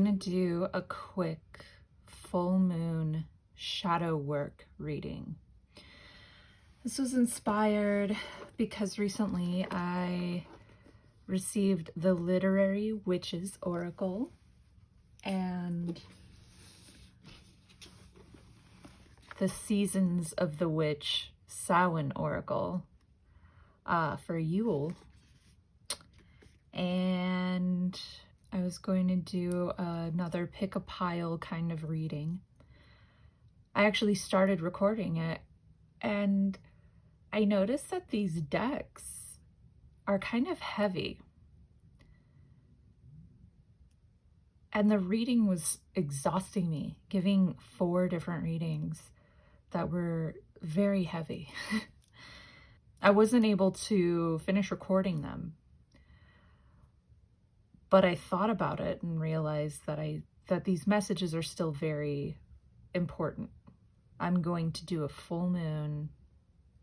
gonna do a quick full moon shadow work reading. This was inspired because recently I received the Literary Witches Oracle and the Seasons of the Witch Samhain Oracle for Yule. And I was going to do another pick a pile kind of reading. I actually started recording it and I noticed that these decks are kind of heavy. And the reading was exhausting me, giving 4 different readings that were very heavy. I wasn't able to finish recording them. But I thought about it and realized that these messages are still very important. I'm going to do a full moon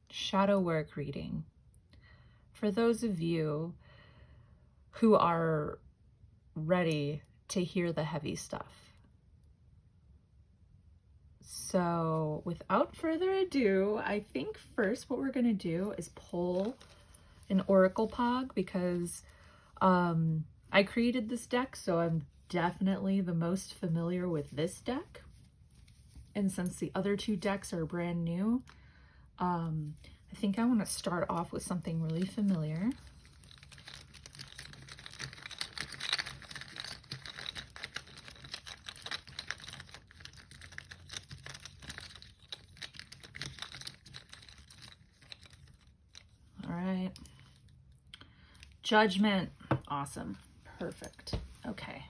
shadow work reading for those of you who are ready to hear the heavy stuff. So without further ado, I think first what we're going to do is pull an Oracle Pog because I created this deck, so I'm definitely the most familiar with this deck. And since the other 2 decks are brand new, I think I want to start off with something really familiar. All right. Judgment. Awesome. Perfect. Okay.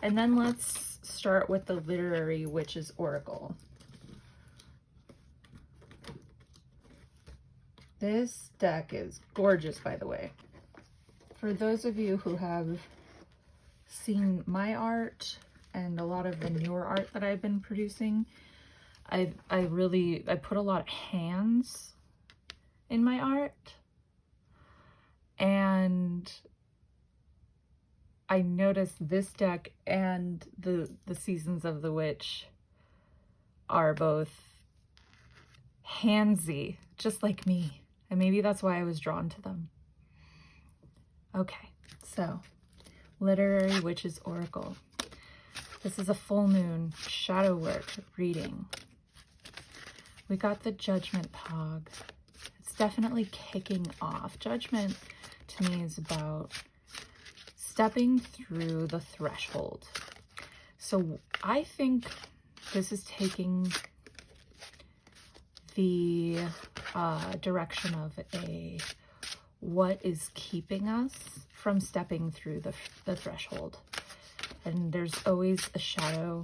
And then let's start with the Literary Witches Oracle. This deck is gorgeous, by the way. For those of you who have seen my art and a lot of the newer art that I've been producing, I put a lot of hands in my art. And I noticed this deck and the Seasons of the Witch are both handsy, just like me. And maybe that's why I was drawn to them. Okay, so Literary Witches Oracle. This is a full moon shadow work reading. We got the Judgment Pog. It's definitely kicking off. Judgment to me is about stepping through the threshold. So I think this is taking the direction of what is keeping us from stepping through the threshold. And there's always a shadow.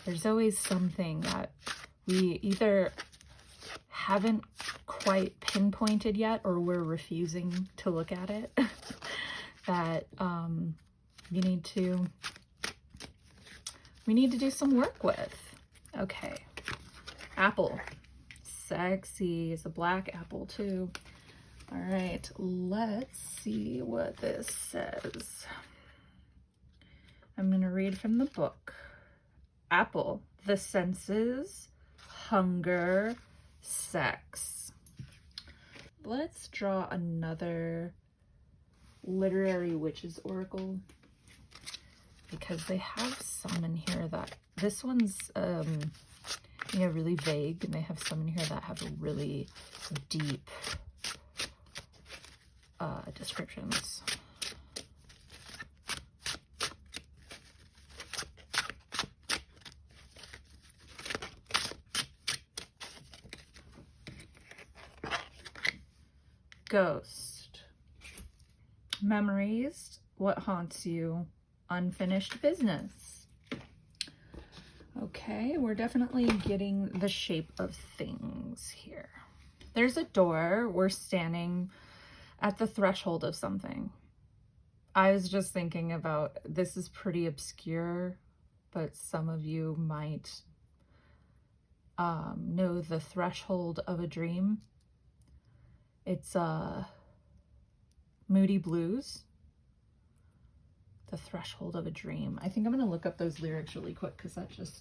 There's always something that we either haven't quite pinpointed yet or we're refusing to look at it that we need to do some work with. Okay. Apple. Sexy. It's a black apple too. All right, let's see what this says. I'm going to read from the book. Apple, the senses, hunger, sex. Let's draw another Literary Witches Oracle because they have some in here that this one's really vague, and they have some in here that have really deep descriptions. Ghost. Memories, what haunts you, unfinished business. Okay, we're definitely getting the shape of things here. There's a door. We're standing at the threshold of something. I was just thinking about, this is pretty obscure, but some of you might know the Threshold of a Dream. It's Moody Blues. The threshold of a dream. I think I'm gonna look up those lyrics really quick because that just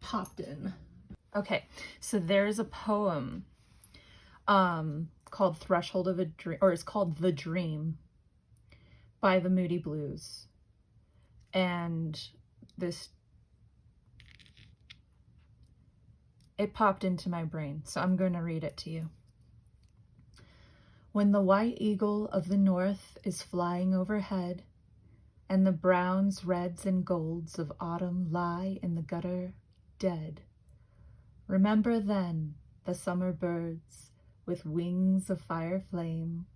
popped in. Okay, so there's a poem called Threshold of a Dream, or it's called The Dream by the Moody Blues. And it popped into my brain, so I'm going to read it to you. When the white eagle of the north is flying overhead, and the browns, reds, and golds of autumn lie in the gutter dead, remember then the summer birds with wings of fire flame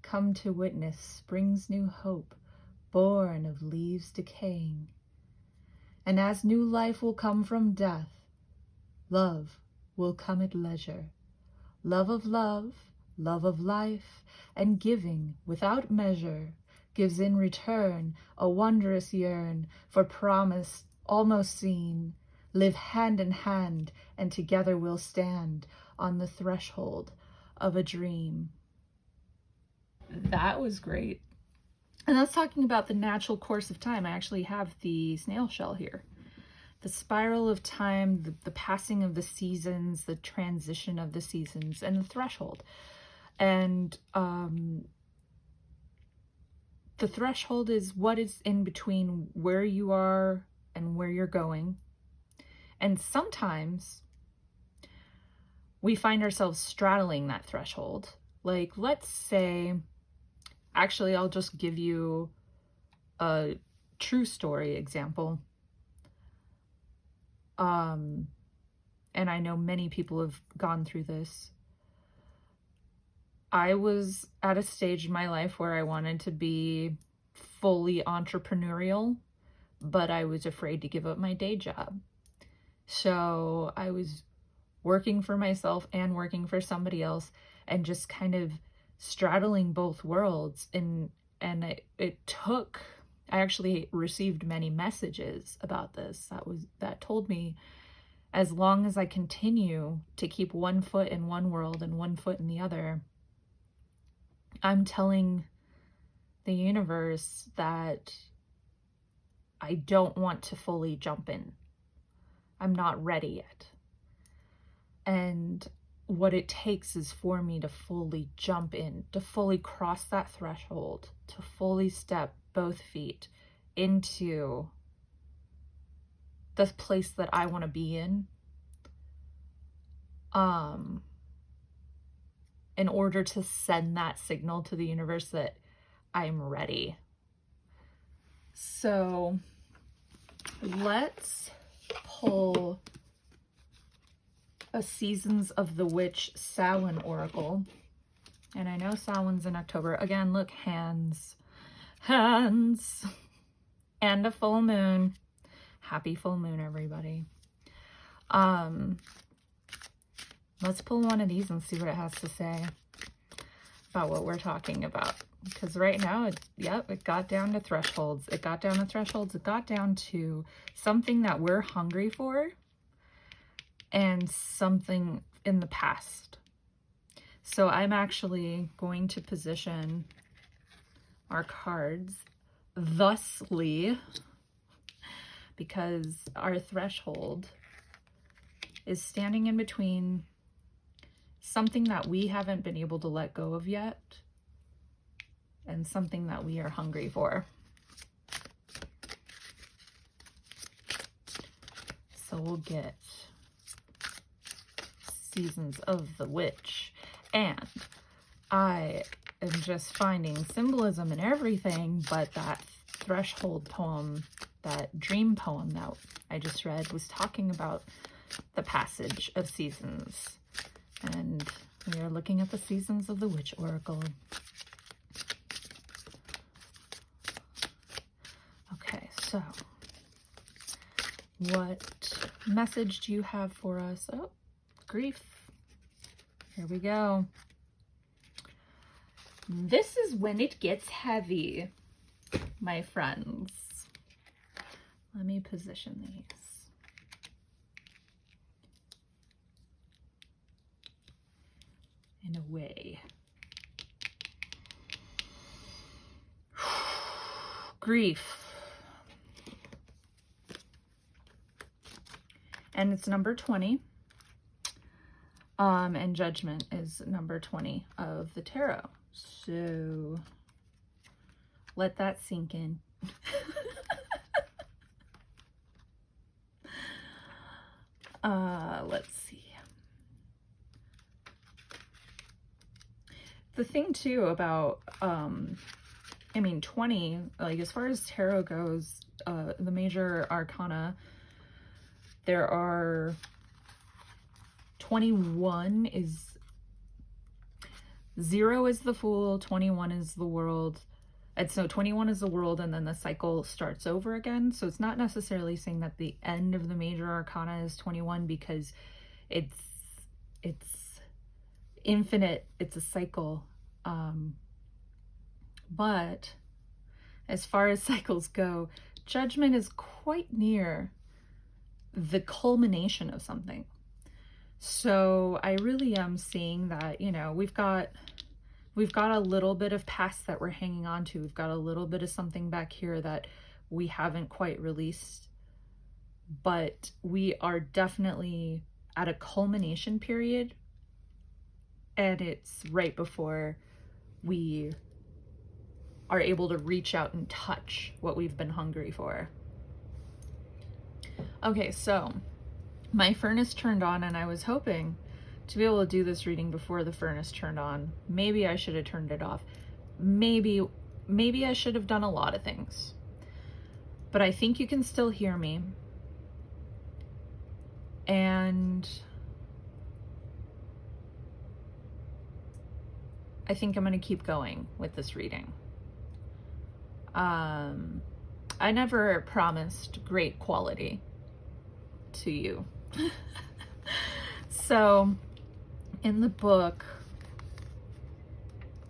come to witness spring's new hope, born of leaves decaying. And as new life will come from death, love will come at leisure. Love of life, and giving without measure, gives in return a wondrous yearn for promise almost seen. Live hand in hand, and together we'll stand on the threshold of a dream. That was great. And that's talking about the natural course of time. I actually have the snail shell here. The spiral of time, the passing of the seasons, the transition of the seasons, and the threshold. And the threshold is what is in between where you are and where you're going. And sometimes we find ourselves straddling that threshold. Like, let's say, actually, I'll just give you a true story example. And I know many people have gone through this. I was at a stage in my life where I wanted to be fully entrepreneurial, but I was afraid to give up my day job. So I was working for myself and working for somebody else, and just kind of straddling both worlds. And it took, I actually received many messages about this that told me, as long as I continue to keep one foot in one world and one foot in the other, I'm telling the universe that I don't want to fully jump in. I'm not ready yet. And what it takes is for me to fully jump in, to fully cross that threshold, to fully step both feet into the place that I want to be in order to send that signal to the universe that I'm ready. So let's pull a Seasons of the Witch Samhain Oracle. And I know Samhain's in October. Again, look, hands. And a full moon. Happy full moon, everybody. Let's pull one of these and see what it has to say about what we're talking about. Because right now, it got down to thresholds. It got down to thresholds. It got down to something that we're hungry for and something in the past. So I'm actually going to position our cards thusly, because our threshold is standing in between something that we haven't been able to let go of yet and something that we are hungry for. So we'll get Seasons of the Witch. And I am just finding symbolism in everything, but that threshold poem, that dream poem that I just read, was talking about the passage of seasons. And we are looking at the Seasons of the Witch Oracle. Okay, so what message do you have for us? Oh, grief. Here we go. This is when it gets heavy, my friends. Let me position these. In a way. grief. And it's number 20. And judgment is number 20 of the tarot. So let that sink in. Let's see. The thing too about, 20, like as far as tarot goes, the major arcana, there are 21 is 0 is the Fool, 21 is the World. And so 21 is the World, and then the cycle starts over again. So it's not necessarily saying that the end of the major arcana is 21, because it's infinite, it's a cycle. But as far as cycles go, judgment is quite near the culmination of something. So I really am seeing that, you know, we've got a little bit of past that we're hanging on to. We've got a little bit of something back here that we haven't quite released, but we are definitely at a culmination period, and it's right before we are able to reach out and touch what we've been hungry for. Okay, so my furnace turned on, and I was hoping to be able to do this reading before the furnace turned on. Maybe I should have turned it off. Maybe I should have done a lot of things. But I think you can still hear me. And I think I'm going to keep going with this reading. I never promised great quality to you. So in the book,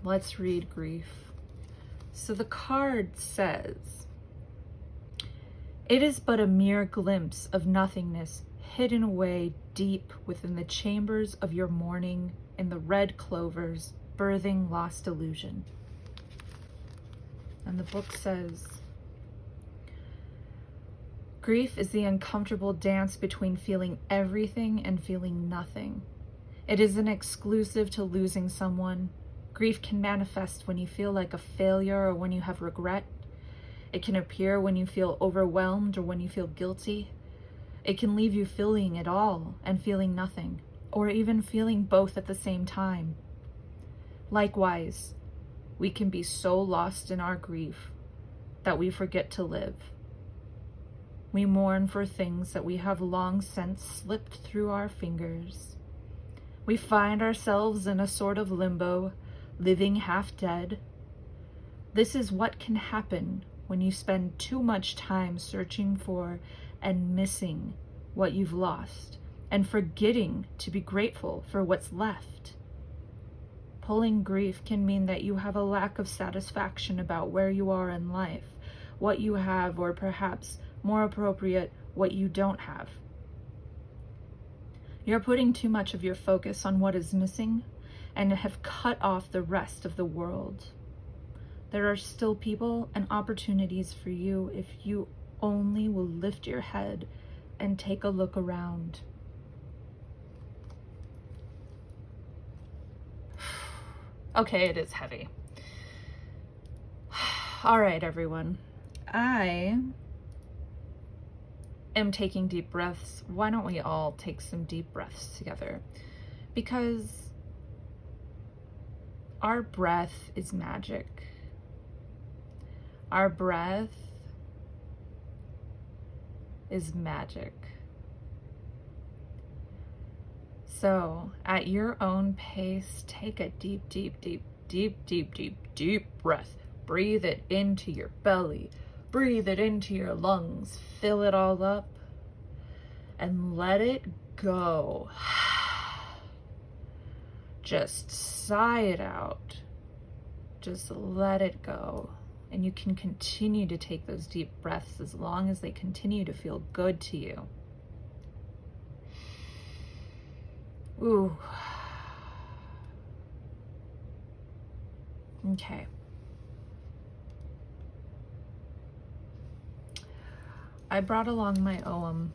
let's read grief. So the card says, "It is but a mere glimpse of nothingness hidden away deep within the chambers of your mourning in the red clovers, birthing lost illusion." And the book says, "Grief is the uncomfortable dance between feeling everything and feeling nothing. It isn't exclusive to losing someone. Grief can manifest when you feel like a failure or when you have regret. It can appear when you feel overwhelmed or when you feel guilty. It can leave you feeling it all and feeling nothing, or even feeling both at the same time. Likewise, we can be so lost in our grief that we forget to live. We mourn for things that we have long since slipped through our fingers. We find ourselves in a sort of limbo, living half dead. This is what can happen when you spend too much time searching for and missing what you've lost, and forgetting to be grateful for what's left. Pulling grief can mean that you have a lack of satisfaction about where you are in life, what you have, or perhaps, more appropriate, what you don't have. You're putting too much of your focus on what is missing and have cut off the rest of the world. There are still people and opportunities for you if you only will lift your head and take a look around." Okay, it is heavy. All right, everyone. I am taking deep breaths. Why don't we all take some deep breaths together? Because our breath is magic. Our breath is magic. So, at your own pace, take a deep, deep, deep, deep, deep, deep, deep breath. Breathe it into your belly. Breathe it into your lungs. Fill it all up. And let it go. Just sigh it out. Just let it go. And you can continue to take those deep breaths as long as they continue to feel good to you. Ooh. Okay. I brought along my OM.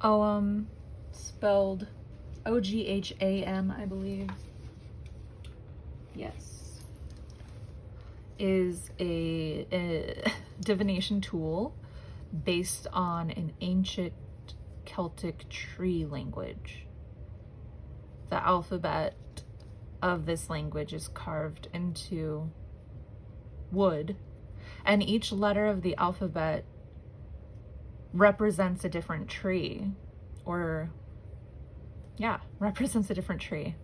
OM, spelled OGHAM, I believe. Yes. Is a divination tool based on an ancient Celtic tree language. The alphabet of this language is carved into wood, and each letter of the alphabet represents a different tree, or yeah, represents a different tree.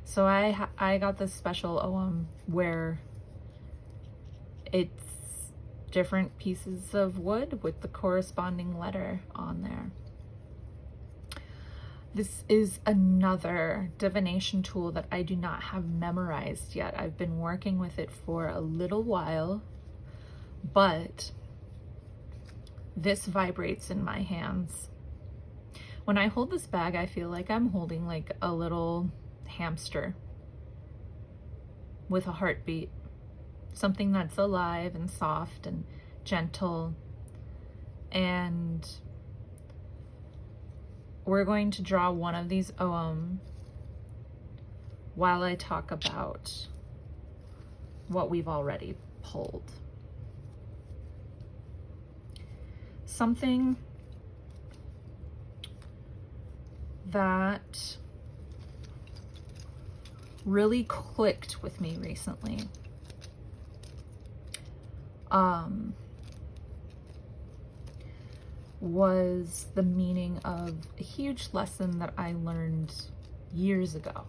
So I got this special OM where it's different pieces of wood with the corresponding letter on there. This is another divination tool that I do not have memorized yet. I've been working with it for a little while, but this vibrates in my hands. When I hold this bag, I feel like I'm holding like a little hamster with a heartbeat, something that's alive and soft and gentle. And we're going to draw one of these OM while I talk about what we've already pulled. Something that really clicked with me recently was the meaning of a huge lesson that I learned years ago.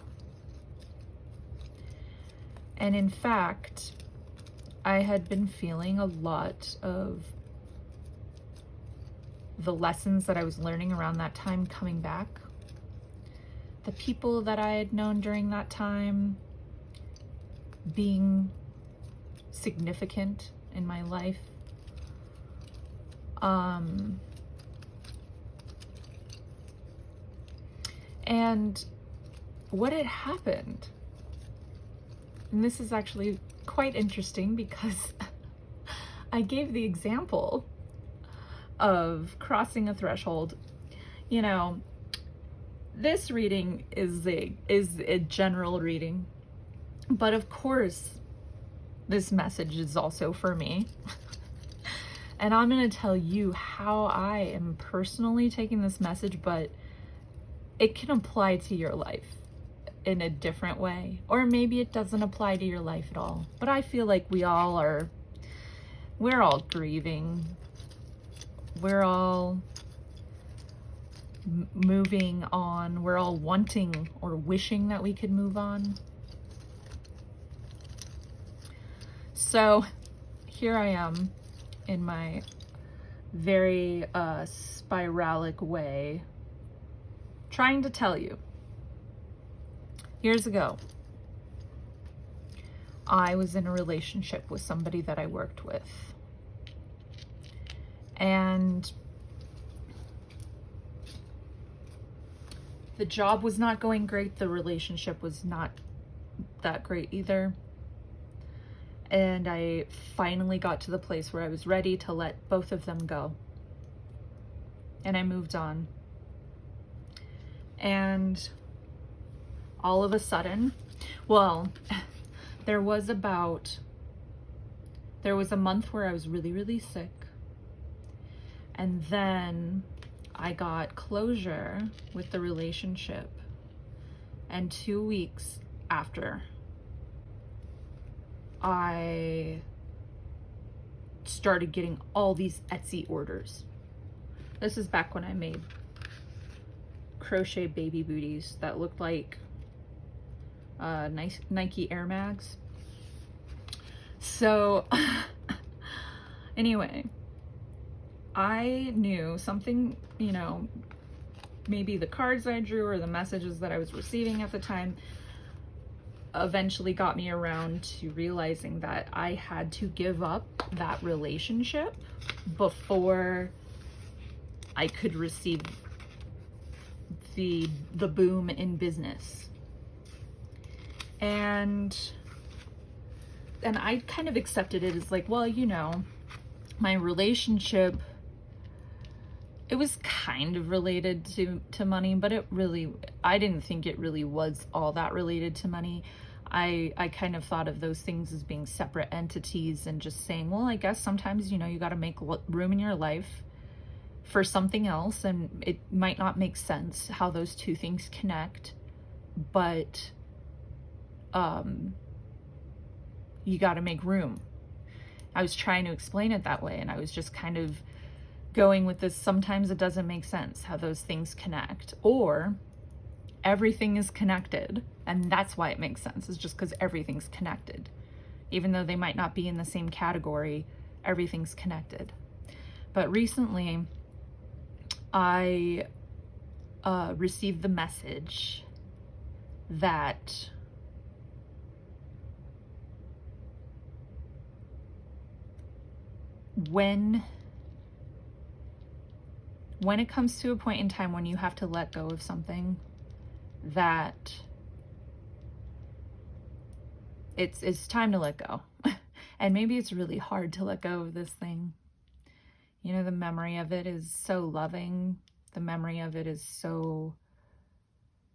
And in fact, I had been feeling a lot of the lessons that I was learning around that time coming back. The people that I had known during that time being significant in my life. And what had happened, and this is actually quite interesting because I gave the example of crossing a threshold. You know, this reading is a general reading, but of course this message is also for me. And I'm going to tell you how I am personally taking this message, but it can apply to your life in a different way, or maybe it doesn't apply to your life at all. But I feel like we're all grieving. We're all moving on. We're all wanting or wishing that we could move on. So here I am in my very spiralic way, trying to tell you. Years ago, I was in a relationship with somebody that I worked with. And the job was not going great. The relationship was not that great either. And I finally got to the place where I was ready to let both of them go. And I moved on. And all of a sudden, well, there was a month where I was really, really sick. And then I got closure with the relationship. And 2 weeks after, I started getting all these Etsy orders. This is back when I made crochet baby booties that looked like nice Nike Air Mags. So anyway, I knew something, you know, maybe the cards I drew or the messages that I was receiving at the time eventually got me around to realizing that I had to give up that relationship before I could receive the boom in business. And I kind of accepted it as like, well, you know, my relationship, it was kind of related to money, but I didn't think it really was all that related to money. I kind of thought of those things as being separate entities and just saying, well, I guess sometimes, you got to make room in your life for something else, and it might not make sense how those two things connect, but you got to make room. I was trying to explain it that way, and I was just kind of going with this. Sometimes it doesn't make sense how those things connect, or everything is connected, and that's why it makes sense. It's just because everything's connected. Even though they might not be in the same category, everything's connected. But recently, I received the message that when it comes to a point in time when you have to let go of something, that it's time to let go. And maybe it's really hard to let go of this thing. The memory of it is so loving. The memory of it is so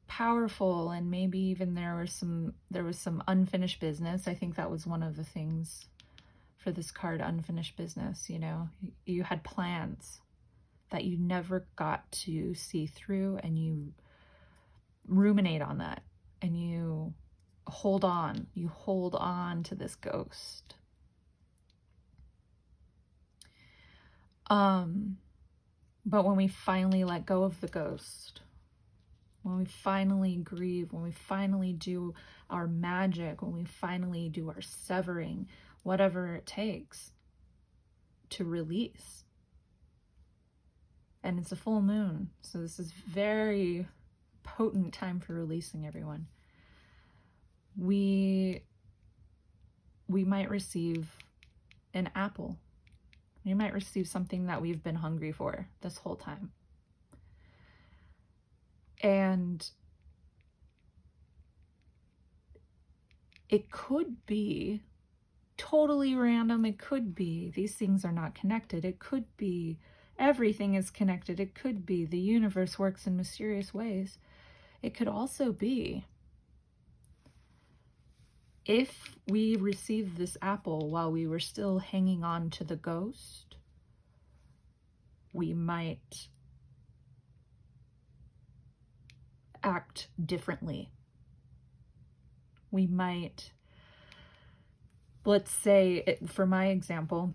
powerful, and maybe even there was some unfinished business. I think that was one of the things for this card, unfinished business. You had plans that you never got to see through, and you ruminate on that, and you hold on to this ghost. But when we finally let go of the ghost, when we finally grieve, when we finally do our magic, when we finally do our severing, whatever it takes to release. And it's a full moon, so this is very potent time for releasing, everyone. We might receive an apple. We might receive something that we've been hungry for this whole time. And it could be totally random. It could be these things are not connected. It could be everything is connected. It could be the universe works in mysterious ways. It could also be if we received this apple while we were still hanging on to the ghost, we might act differently. We might, let's say, for my example,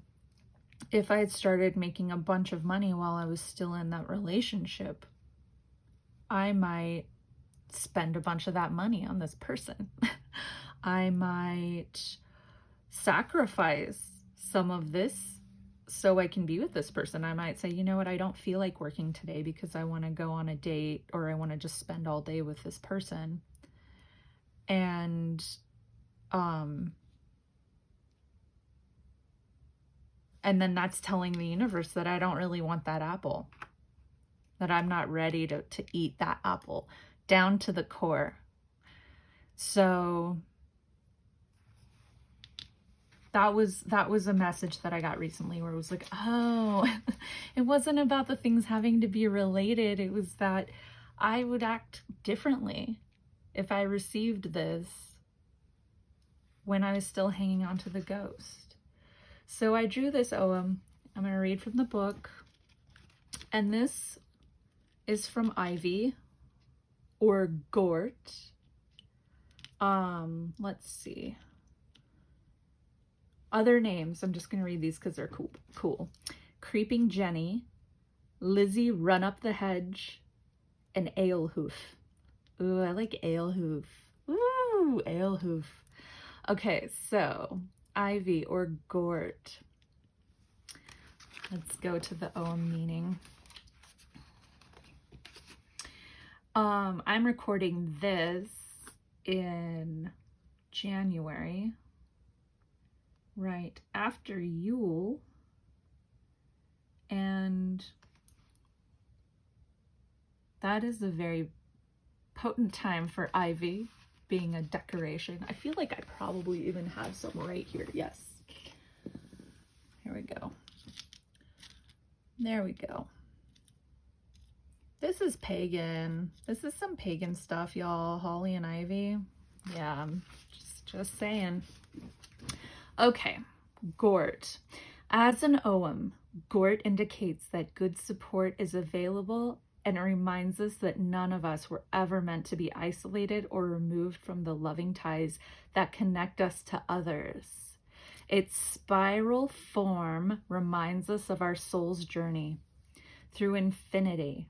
if I had started making a bunch of money while I was still in that relationship, I might spend a bunch of that money on this person. I might sacrifice some of this so I can be with this person. I might say, you know what, I don't feel like working today because I want to go on a date, or I want to just spend all day with this person. And then that's telling the universe that I don't really want that apple, that I'm not ready to eat that apple down to the core. So that was a message that I got recently, where it was like, oh, it wasn't about the things having to be related. It was that I would act differently if I received this when I was still hanging on to the ghost. So I drew this Ogham. I'm going to read from the book. And this is from Ivy or Gort. Let's see. Other names, I'm just going to read these because they're cool. Creeping Jenny, Lizzie Run Up the Hedge, and Alehoof. Ooh, I like Alehoof. Ooh, Alehoof. Okay, so Ivy or Gort. Let's go to the Ogham meaning. I'm recording this in January, right after Yule, and that is a very potent time for ivy being a decoration. I feel like I probably even have some right here. Yes. Here we go. There we go. This is pagan. This is some pagan stuff, y'all. Holly and ivy. Yeah, I'm just saying. Okay, Gort. As an Ogham, Gort indicates that good support is available, and it reminds us that none of us were ever meant to be isolated or removed from the loving ties that connect us to others. Its spiral form reminds us of our soul's journey through infinity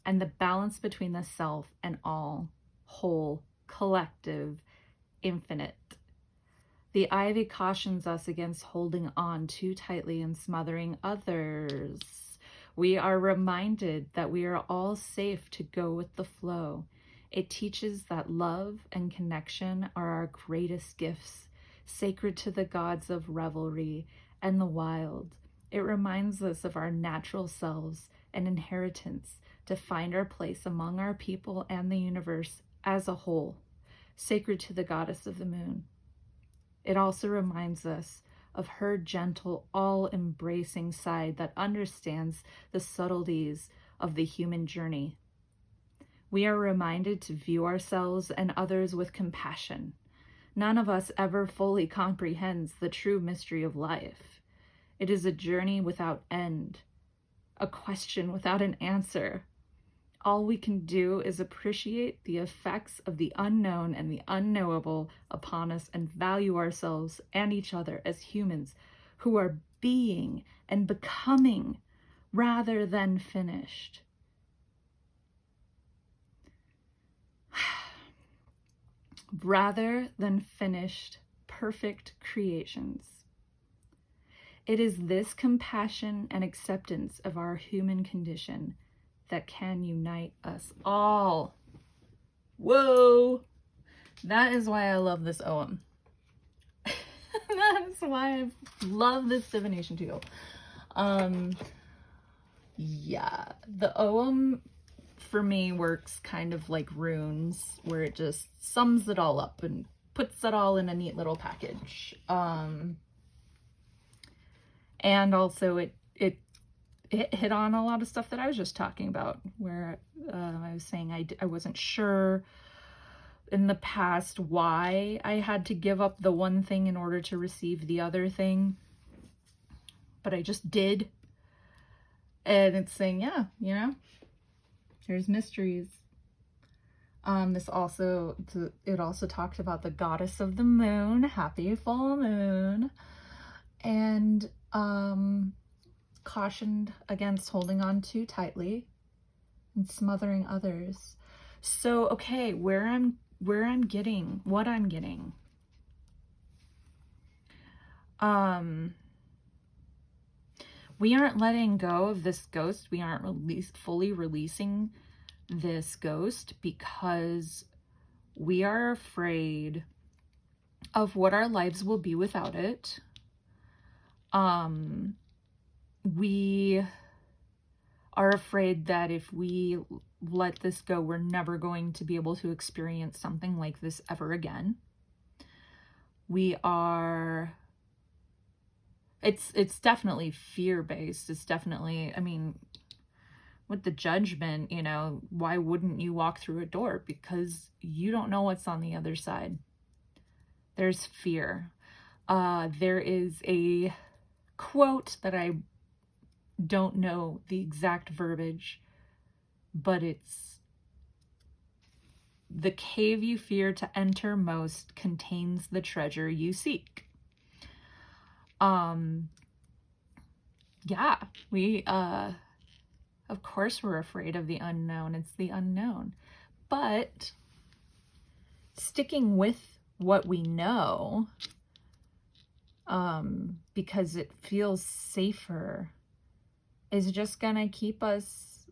and the balance between the self and all, whole, collective, infinite. The ivy cautions us against holding on too tightly and smothering others. We are reminded that we are all safe to go with the flow. It teaches that love and connection are our greatest gifts, sacred to the gods of revelry and the wild. It reminds us of our natural selves and inheritance to find our place among our people and the universe as a whole, sacred to the goddess of the moon. It also reminds us of her gentle, all-embracing side that understands the subtleties of the human journey. We are reminded to view ourselves and others with compassion. None of us ever fully comprehends the true mystery of life. It is a journey without end, a question without an answer. All we can do is appreciate the effects of the unknown and the unknowable upon us and value ourselves and each other as humans who are being and becoming rather than finished. Rather than finished, perfect creations. It is this compassion and acceptance of our human condition that can unite us all. Whoa! That is why I love this Ogham. That is why I love this divination tool. Yeah, the Ogham for me works kind of like runes, where it just sums it all up and puts it all in a neat little package. And also it hit on a lot of stuff that I was just talking about, where I was saying I wasn't sure in the past why I had to give up the one thing in order to receive the other thing, but I just did. And it's saying, yeah, you know, there's mysteries. It also talked about the goddess of the moon, happy full moon, and cautioned against holding on too tightly and smothering others. So, okay, what I'm getting. We aren't letting go of this ghost. We aren't fully releasing this ghost because we are afraid of what our lives will be without it. We are afraid that if we let this go, we're never going to be able to experience something like this ever again. It's definitely fear-based. It's definitely, I mean, with the judgment, you know, why wouldn't you walk through a door? Because you don't know what's on the other side. There's fear. There is a quote that I don't know the exact verbiage, but it's, "The cave you fear to enter most contains the treasure you seek." Yeah, we, of course we're afraid of the unknown. It's the unknown. But sticking with what we know, because it feels safer, is just gonna keep us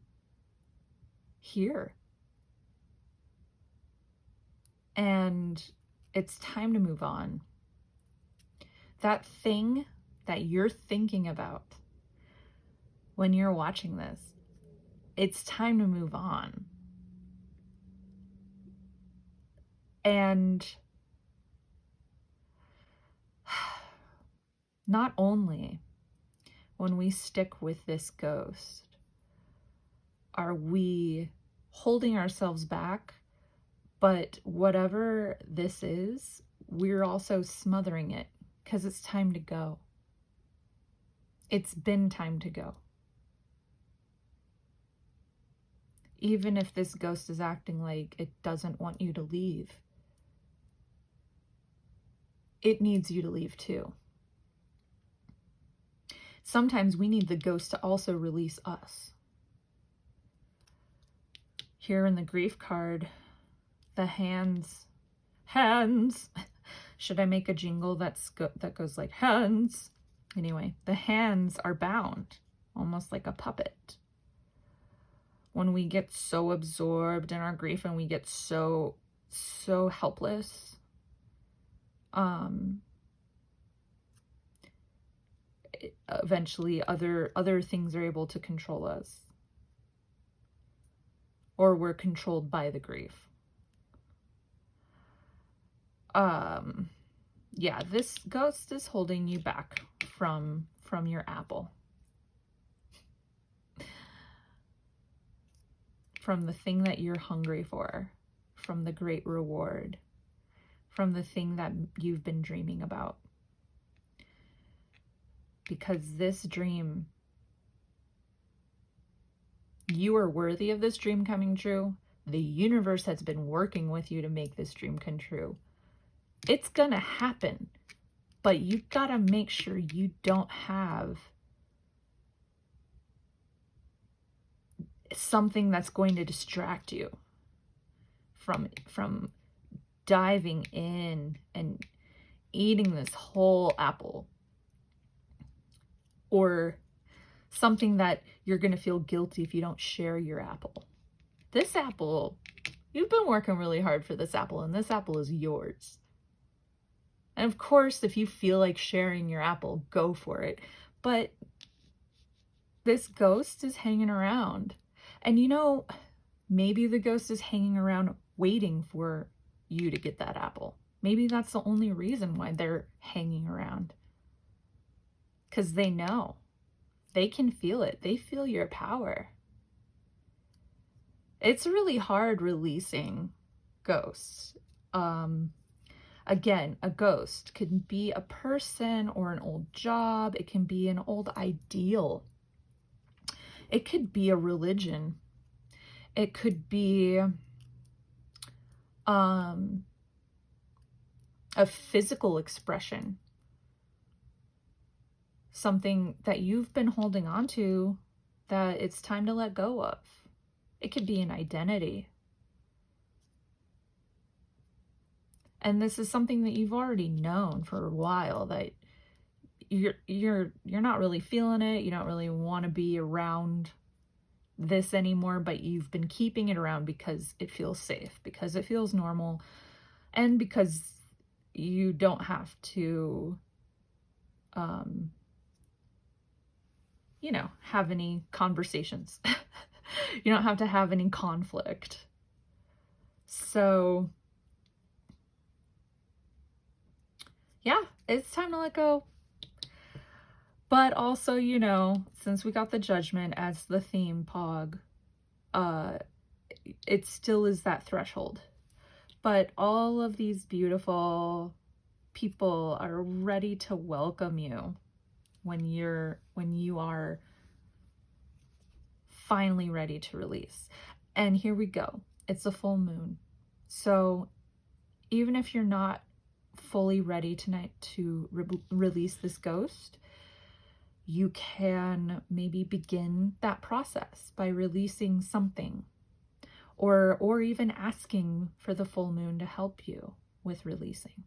here. And it's time to move on. That thing that you're thinking about when you're watching this, it's time to move on. And not only when we stick with this ghost? Are we holding ourselves back? But whatever this is, we're also smothering it because it's time to go. It's been time to go. Even if this ghost is acting like it doesn't want you to leave, it needs you to leave too. Sometimes we need the ghost to also release us. Here in the grief card, the hands. Should I make a jingle that goes like hands? Anyway, the hands are bound, almost like a puppet. When we get so absorbed in our grief and we get so helpless, eventually other things are able to control us, or we're controlled by the grief. Yeah, this ghost is holding you back from your apple, from the thing that you're hungry for, from the great reward, from the thing that you've been dreaming about. Because this dream, you are worthy of this dream coming true. The universe has been working with you to make this dream come true. It's gonna happen, but you gotta make sure you don't have something that's going to distract you from diving in and eating this whole apple, or something that you're going to feel guilty if you don't share your apple. This apple, you've been working really hard for this apple, and this apple is yours. And of course, if you feel like sharing your apple, go for it. But this ghost is hanging around. And you know, maybe the ghost is hanging around waiting for you to get that apple. Maybe that's the only reason why they're hanging around. Because they know. They can feel it. They feel your power. It's really hard releasing ghosts. Again, a ghost can be a person or an old job. It can be an old ideal. It could be a religion. It could be a physical expression. Something that you've been holding on to that it's time to let go of. It could be an identity. And this is something that you've already known for a while, that you're not really feeling it. You don't really want to be around this anymore, but you've been keeping it around because it feels safe, because it feels normal, and because you don't have to have any conversations. You don't have to have any conflict. So yeah, it's time to let go. But also, since we got the Judgment as the theme, Pog, it still is that threshold. But all of these beautiful people are ready to welcome you when you are finally ready to release. And here we go. It's a full moon. So even if you're not fully ready tonight to release this ghost, you can maybe begin that process by releasing something, or even asking for the full moon to help you with releasing.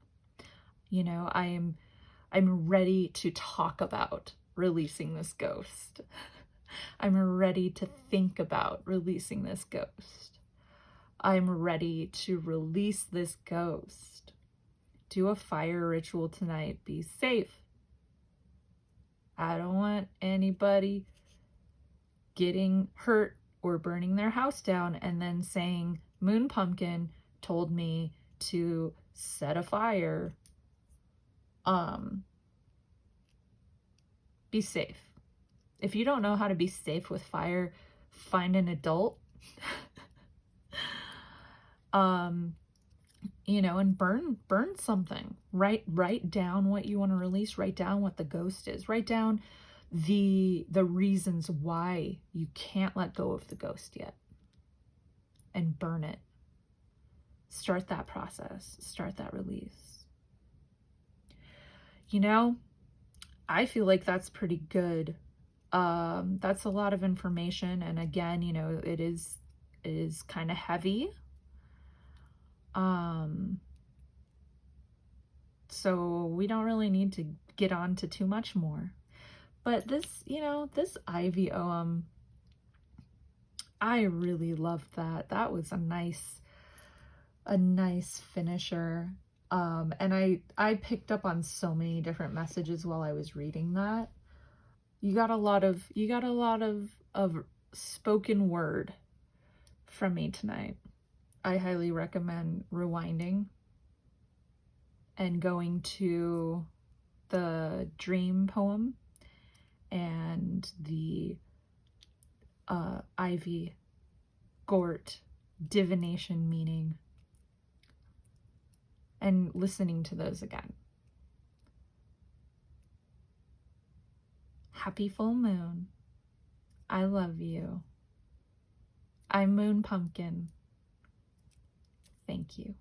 I'm ready to talk about releasing this ghost. I'm ready to think about releasing this ghost. I'm ready to release this ghost. Do a fire ritual tonight. Be safe. I don't want anybody getting hurt or burning their house down and then saying, Moon Pumpkin told me to set a fire. Be safe. If you don't know how to be safe with fire, find an adult. You know, and burn something. Write down what you want to release. Write down what the ghost is. Write down the reasons why you can't let go of the ghost yet, and burn it. Start that process. Start that release. You know, I feel like that's pretty good. That's a lot of information, and again, you know, it is kind of heavy. So we don't really need to get on to too much more. But this, you know, this Ivy Ogham, I really loved that. That was a nice finisher. And I picked up on so many different messages while I was reading that. You got a lot of spoken word from me tonight. I highly recommend rewinding and going to the dream poem and the Ivy Gort divination meaning, and listening to those again. Happy full moon. I love you. I'm Moon Pumpkin. Thank you.